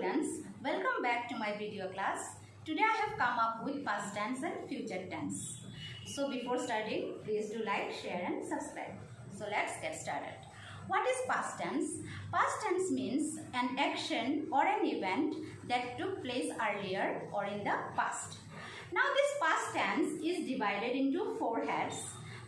students, welcome back to my video class. Today I have come up with past tense and future tense. So before starting, please do like, share and subscribe. So let's get started. What is past tense? Past tense means an action or an event that took place earlier or in the past. Now this past tense is divided into four heads: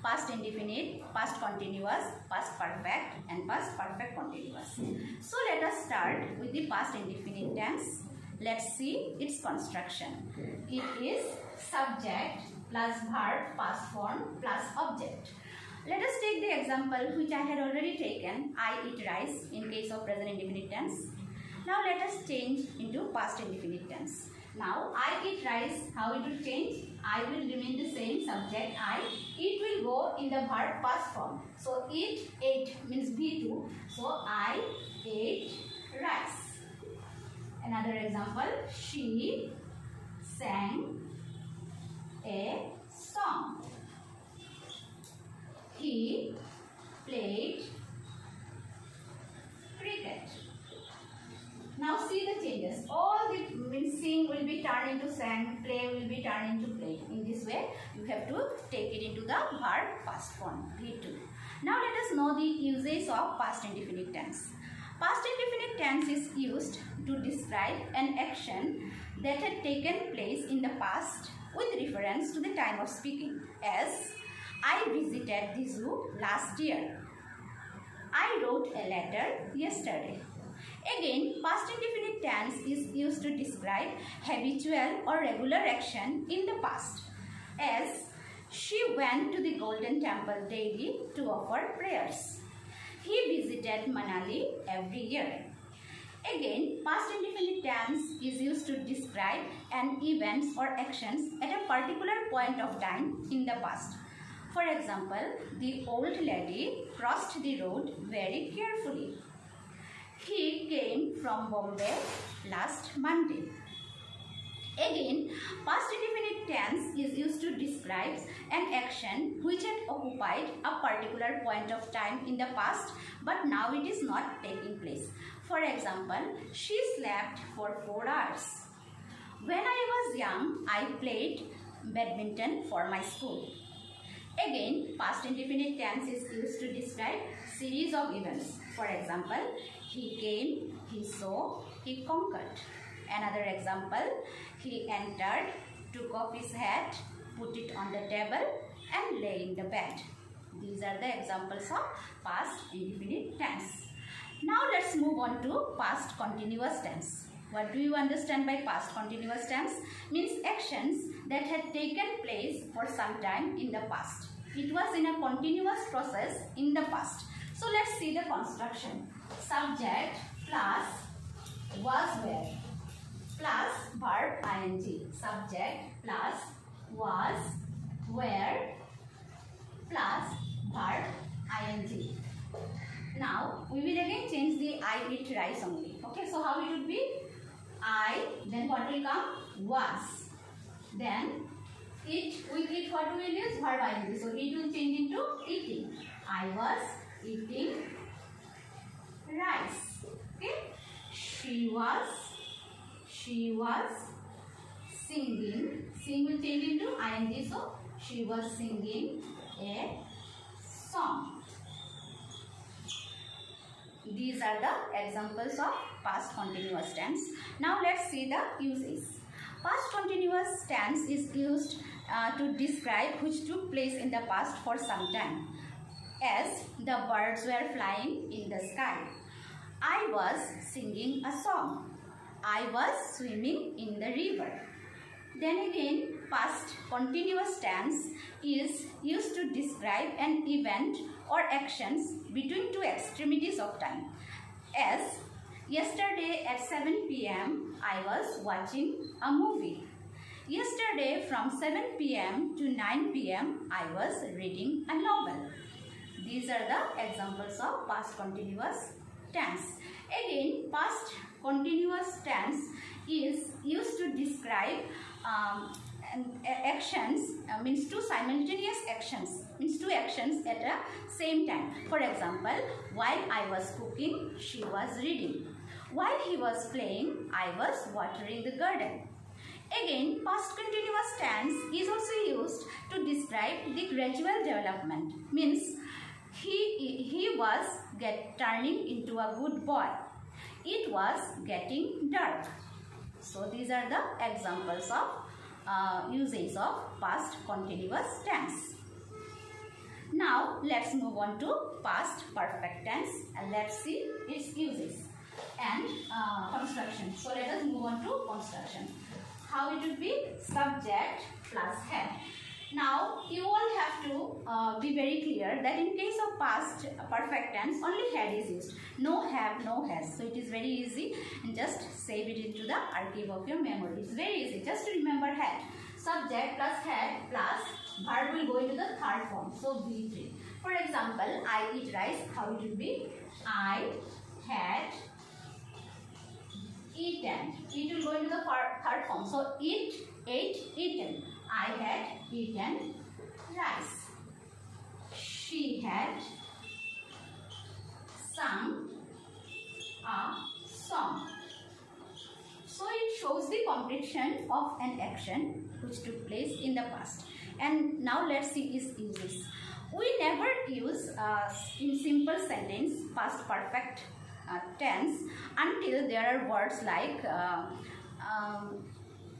past indefinite, past continuous, past perfect and past perfect continuous. So let us start with the past indefinite tense. Let's see its construction. It is subject plus verb past form plus object. Let us take the example which I had already taken. I eat rice in case of present indefinite tense. Now let us change into past indefinite tense. Now I eat rice, how it will change? I will remain the same subject I. It will go in the verb past form. So eat, ate means V2. So I ate rice. Another example, she sang a song. He played cricket. Now see the changes. All the sing will be turned into sang, play will be turned into play. In this way, you have to take it into the verb past form, V2. Now let us know the uses of past indefinite tense. Past indefinite tense is used to describe an action that had taken place in the past with reference to the time of speaking, as I visited the zoo last year. I wrote a letter yesterday. Again, past indefinite tense is used to describe habitual or regular action in the past, as she went to the Golden Temple daily to offer prayers. He visited Manali every year. Again, past indefinite tense is used to describe an events or actions at a particular point of time in the past. For example, the old lady crossed the road very carefully. He came from Bombay last Monday. Again, past indefinite tense is used to describe an action which had occupied a particular point of time in the past, but now it is not taking place. For example, she slept for 4 hours. When I was young, I played badminton for my school. Again, past indefinite tense is used to describe series of events. For example, he came, he saw, he conquered. Another example, he entered, took off his hat, put it on the table and lay in the bed. These are the examples of past indefinite tense. Now let's move on to past continuous tense. What do you understand by past continuous tense? Means actions that had taken place for some time in the past. It was in a continuous process in the past. So let's see the construction. Subject plus was where plus verb ing. Subject plus was where plus verb ing. Now we will again change the I eat rice only. Okay, so how it would be? I, then what will come? Was. Then it, with it what will use? Verb ing. So it will change into eating. I was eating rice. Okay. She was singing. Sing will change into ing. So she was singing a song. These are the examples of past continuous tense. Now let's see the uses. Past continuous tense is used to describe which took place in the past for some time, as the birds were flying in the sky. I was singing a song. I was swimming in the river. Then again, past continuous tense is used to describe an event or actions between two extremities of time, as yesterday at 7 p.m. I was watching a movie. Yesterday from 7 p.m. to 9 p.m. I was reading a novel. These are the examples of past continuous tense. Again, past continuous tense is used to describe actions, means two simultaneous actions, means two actions at the same time. For example, while I was cooking, she was reading. While he was playing, I was watering the garden. Again, past continuous tense is also used to describe the gradual development. Means he was turning into a good boy. It was getting dark. So these are the examples of usage of past continuous tense. Now let's move on to past perfect tense and let's see its uses and construction. So let us move on to construction. How it would be? Subject plus head. Now you all have to be very clear that in case of past perfect tense only head is used. No have, no has. So it is very easy and just save it into the archive of your memory. It's very easy. Just to remember head. Subject plus head plus verb will go into the third form. So V3. For example, I eat rice. How it will be? I had eaten. It will go into the third form. So eat, ate, eaten. I had eaten rice. She had sung a song. So it shows the completion of an action which took place in the past. And now let's see its uses. We never use in simple sentence past perfect tense until there are words like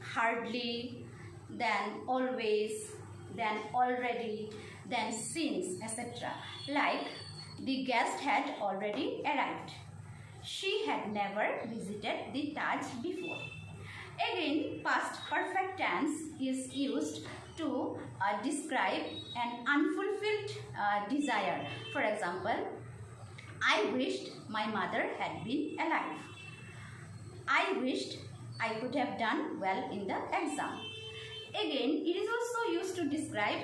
hardly, then always, then already, then since, etc. Like the guest had already arrived. She had never visited the Taj before. Again, past perfect tense is used to describe an unfulfilled desire. For example, I wished my mother had been alive. I wished I could have done well in the exam. Again, it is also used to describe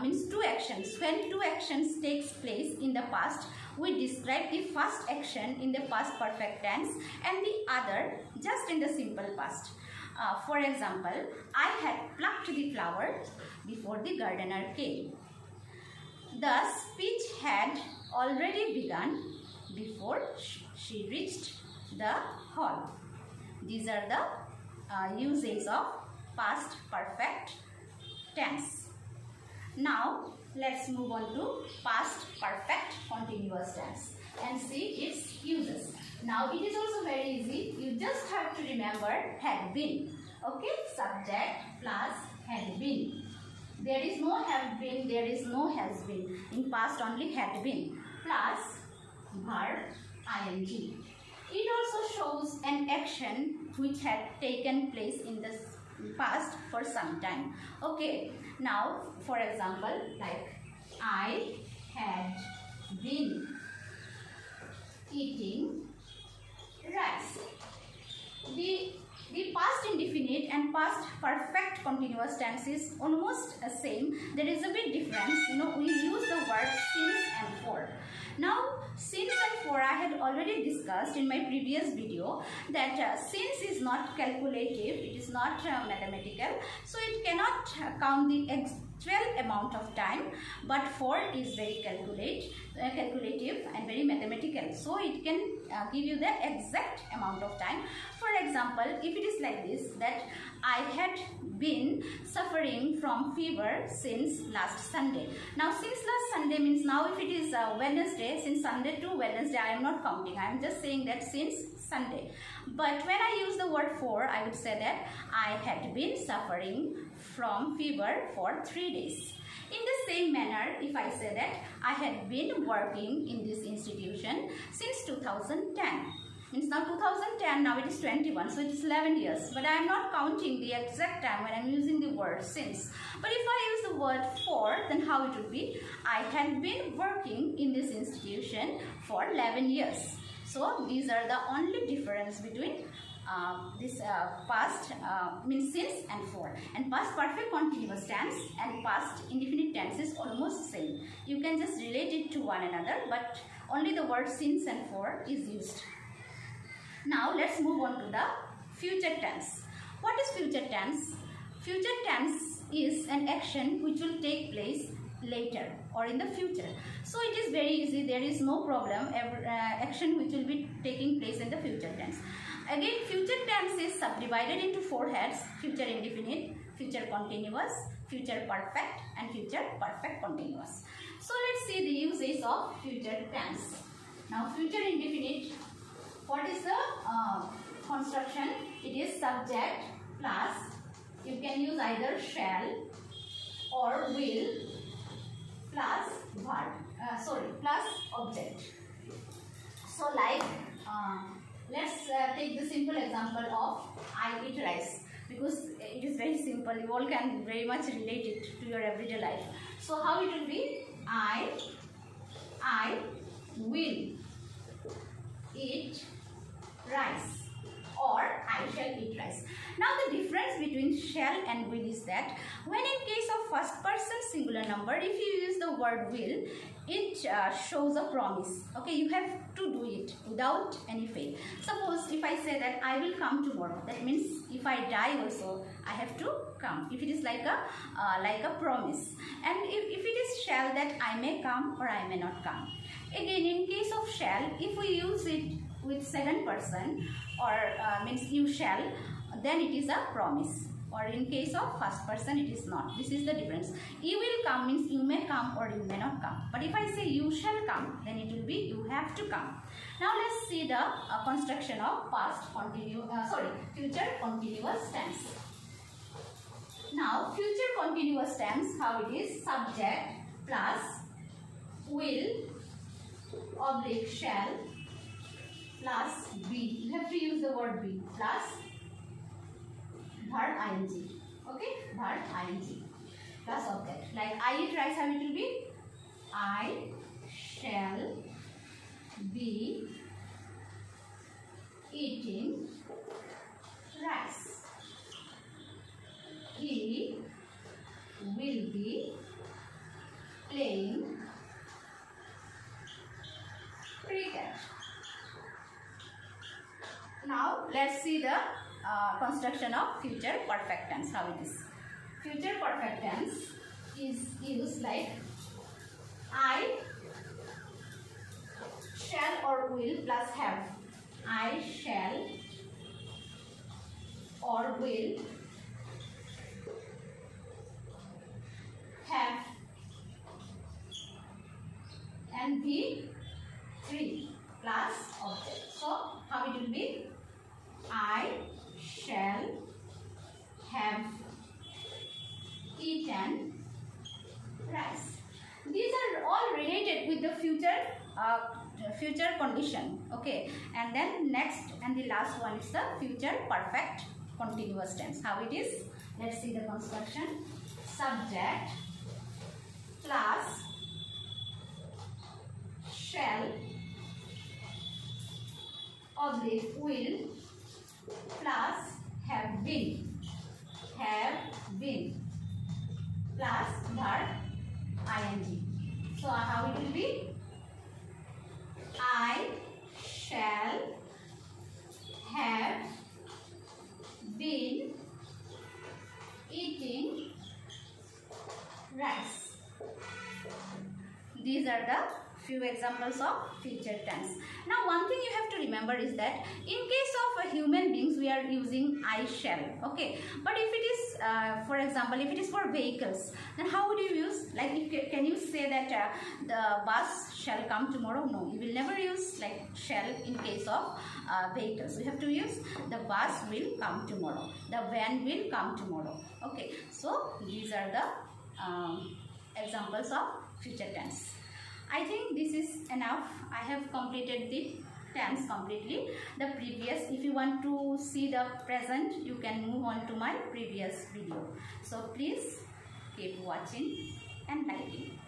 means two actions. When two actions takes place in the past, we describe the first action in the past perfect tense and the other just in the simple past. For example, I had plucked the flower before the gardener came. The speech had already begun before she reached the hall. These are the uses of past perfect tense. Now let's move on to past perfect continuous tense and see its uses. Now it is also very easy. You just have to remember had been. Okay, subject plus had been. There is no have been, there is no has been. In past only had been plus verb ing. It also shows an action which had taken place in the past for some time. Okay, now for example, like I had been eating rice. The past indefinite and past perfect continuous tense is almost the same. There is a bit difference. We use the word since and for. Now, since and for I had already discussed in my previous video that since is not calculative, it is not mathematical, so it cannot count the actual amount of time, but for is very calculative and very mathematical, so it can give you the exact amount of time. For example, if it is like this, that I had been suffering from fever since last Sunday. Now since last Sunday means now if it is Wednesday, since Sunday to Wednesday I am not counting, I am just saying that since Sunday. But when I use the word for, I would say that I had been suffering from fever for 3 days. In the same manner, if I say that I had been working in this institution since 2010. Means now 2010, now it is 21, so it is 11 years. But I am not counting the exact time when I am using the word since. But if I use the word for, then how it would be? I had been working in this institution for 11 years. So these are the only difference between this past means since and for. And past perfect continuous tense and past indefinite tense is almost same. You can just relate it to one another, but only the word since and for is used. Now let's move on to the future tense. What is future tense? Future tense is an action which will take place later. or in the future. So it is very easy, there is no problem. Action which will be taking place in the future tense. Again, future tense is subdivided into 4 heads: future indefinite, future continuous, future perfect, and future perfect continuous. So let's see the uses of future tense. Now future indefinite, what is the construction? It is subject plus, you can use either shall or will plus verb, plus object. So like let's take the simple example of I eat rice, because it is very simple, you all can very much relate it to your everyday life. So how it will be? I will eat rice, or I shall eat rice. Now the difference between shall and will is that when in case of first person singular number, if you use the word will, it shows a promise. Okay, you have to do it without any fail. Suppose if I say that I will come tomorrow, that means if I die also I have to come. If it is like a promise. And if it is shall, that I may come or I may not come. Again, in case of shall, if we use it with second person, or means you shall, then it is a promise. Or in case of first person, it is not. This is the difference. You will come means you may come or you may not come. But if I say you shall come, then it will be you have to come. Now let's see the construction of future continuous tense. Now future continuous tense, how it is? Subject plus will oblique shall plus be. You have to use the word be plus verb ing. Okay, verb ing plus object. Like I eat rice, how it will be? I shall be eating rice. He will be playing cricket. Now let's see the construction of future perfect tense, how it is. Future perfect tense is used like I shall or will plus have. I shall or will have, and be 3 plus object. So how it will be? I shall have eaten rice. These are all related with the future condition. Okay, and then next and the last one is the future perfect continuous tense. How it is? Let's see the construction. Subject plus shall oblique will plus have been plus verb ing. So how it will be? I shall have been eating rice. These are the few examples of future tense. Now one thing you have to remember is that in case of human beings we are using I shall, okay, but if it is for example, if it is for vehicles, then how would you use? Like, can you say that the bus shall come tomorrow? No, you will never use like shall in case of vehicles. You have to use the bus will come tomorrow, the van will come tomorrow. Okay, so these are the examples of future tense. I think this is enough. I have completed the tense completely. The previous, if you want to see the present, you can move on to my previous video. So please keep watching and liking.